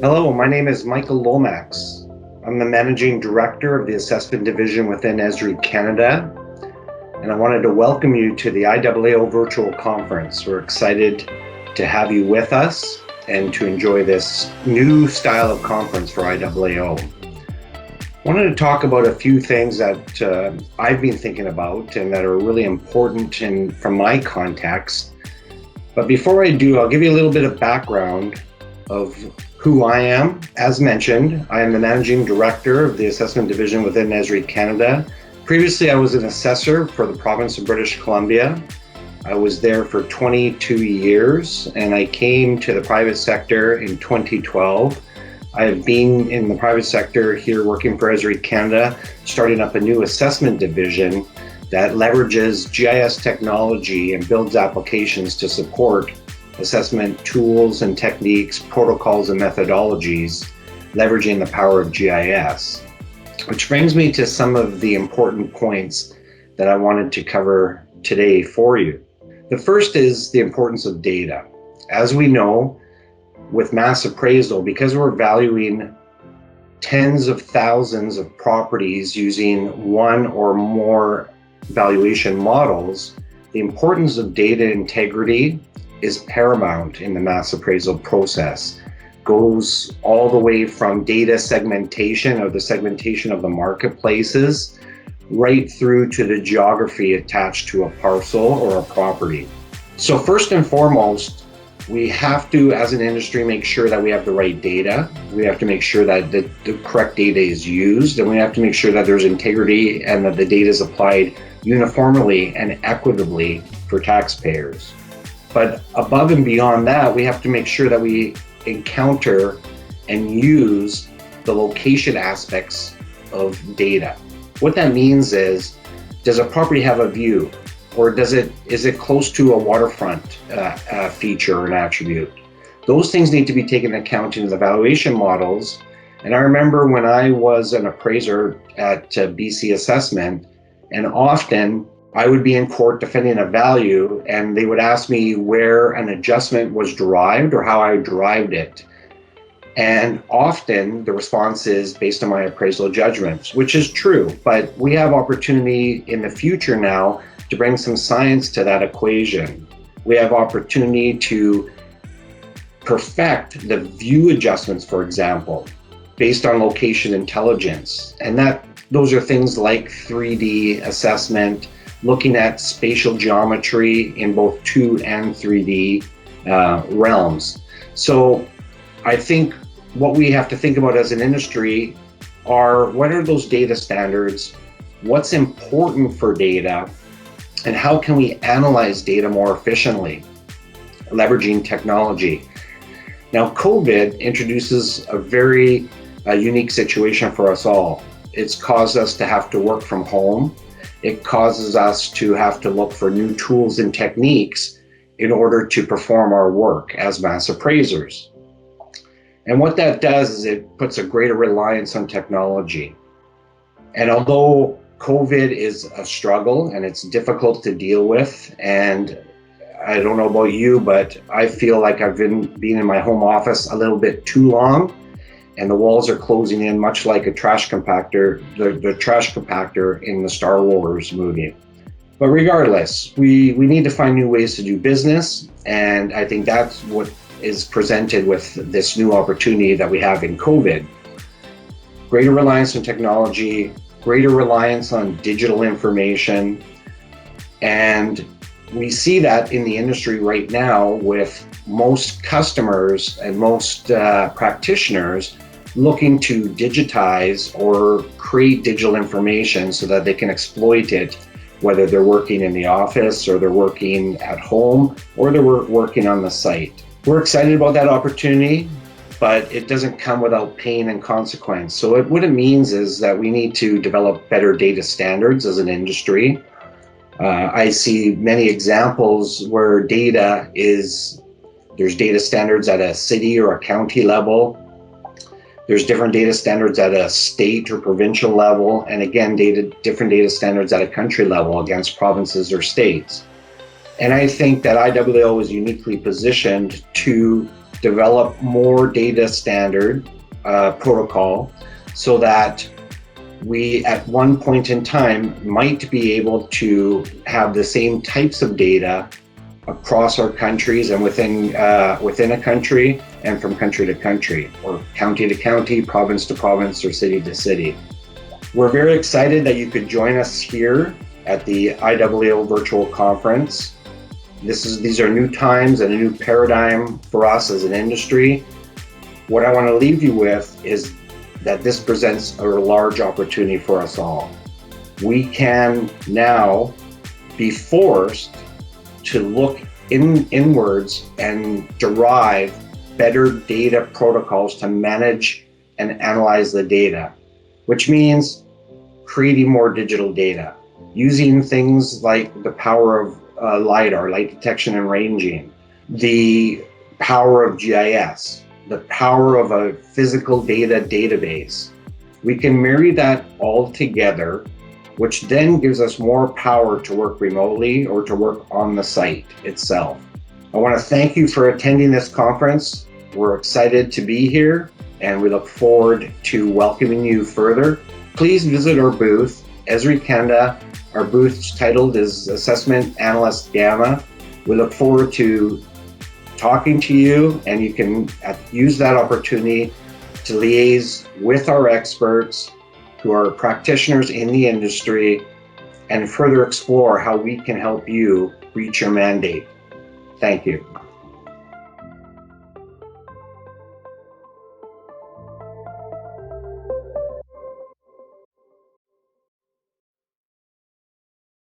Hello, my name is Michael Lomax. I'm the Managing Director of the Assessment Division within Esri Canada, and I wanted to welcome you to the IAAO Virtual Conference. We're excited to have you with us and to enjoy this new style of conference for IAAO. I wanted to talk about a few things that I've been thinking about and that are really important from my context. But before I do, I'll give you a little bit of background of who I am. As mentioned, I am the Managing Director of the Assessment Division within Esri Canada. Previously, I was an assessor for the province of British Columbia. I was there for 22 years, and I came to the private sector in 2012. I have been in the private sector here working for Esri Canada, starting up a new assessment division that leverages GIS technology and builds applications to support assessment tools and techniques, protocols and methodologies, leveraging the power of GIS. Which brings me to some of the important points that I wanted to cover today for you. The first is the importance of data. As we know, with mass appraisal, because we're valuing tens of thousands of properties using one or more valuation models, the importance of data integrity is paramount in the mass appraisal process. Goes all the way from data segmentation or the segmentation of the marketplaces right through to the geography attached to a parcel or a property. So first and foremost, we have to, as an industry, make sure that we have the right data. We have to make sure that the correct data is used, and we have to make sure that there's integrity and that the data is applied uniformly and equitably for taxpayers. But above and beyond that, we have to make sure that we encounter and use the location aspects of data. What that means is, does a property have a view? Or is it close to a waterfront feature or an attribute? Those things need to be taken into account in the valuation models. And I remember when I was an appraiser at BC Assessment, and often I would be in court defending a value, and they would ask me where an adjustment was derived or how I derived it. And often the response is based on my appraisal judgments, which is true, but we have opportunity in the future now to bring some science to that equation. We have opportunity to perfect the view adjustments, for example, based on location intelligence. And those are things like 3D assessment, looking at spatial geometry in both 2 and 3D realms. So I think what we have to think about as an industry are, what are those data standards? What's important for data? And how can we analyze data more efficiently, leveraging technology? Now, COVID introduces a very unique situation for us all. It's caused us to have to work from home. It causes us to have to look for new tools and techniques in order to perform our work as mass appraisers. And what that does is it puts a greater reliance on technology. And although COVID is a struggle and it's difficult to deal with, and I don't know about you, but I feel like I've been in my home office a little bit too long, and the walls are closing in, much like a trash compactor, the trash compactor in the Star Wars movie. But regardless, we need to find new ways to do business, and I think that's what is presented with this new opportunity that we have in COVID. Greater reliance on technology, greater reliance on digital information, and we see that in the industry right now with most customers and most practitioners looking to digitize or create digital information so that they can exploit it, whether they're working in the office or they're working at home or they're working on the site. We're excited about that opportunity, but it doesn't come without pain and consequence. So what it means is that we need to develop better data standards as an industry. I see many examples where there's data standards at a city or a county level. There's different data standards at a state or provincial level, and again, different data standards at a country level against provinces or states. And I think that IAAO is uniquely positioned to develop more data standard protocol so that we at one point in time might be able to have the same types of data across our countries and within a country and from country to country, or county to county, province to province, or city to city. We're very excited that you could join us here at the IAAO Virtual Conference. These are new times and a new paradigm for us as an industry. What I want to leave you with is that this presents a large opportunity for us all. We can now be forced to look inwards and derive better data protocols to manage and analyze the data, which means creating more digital data, using things like the power of LiDAR, light detection and ranging, the power of GIS, the power of a physical data database. We can marry that all together, which then gives us more power to work remotely or to work on the site itself. I want to thank you for attending this conference. We're excited to be here, and we look forward to welcoming you further. Please visit our booth, Esri Canada. Our booth's titled is Assessment Analyst Gamma. We look forward to talking to you, and you can use that opportunity to liaise with our experts who are practitioners in the industry and further explore how we can help you reach your mandate. Thank you.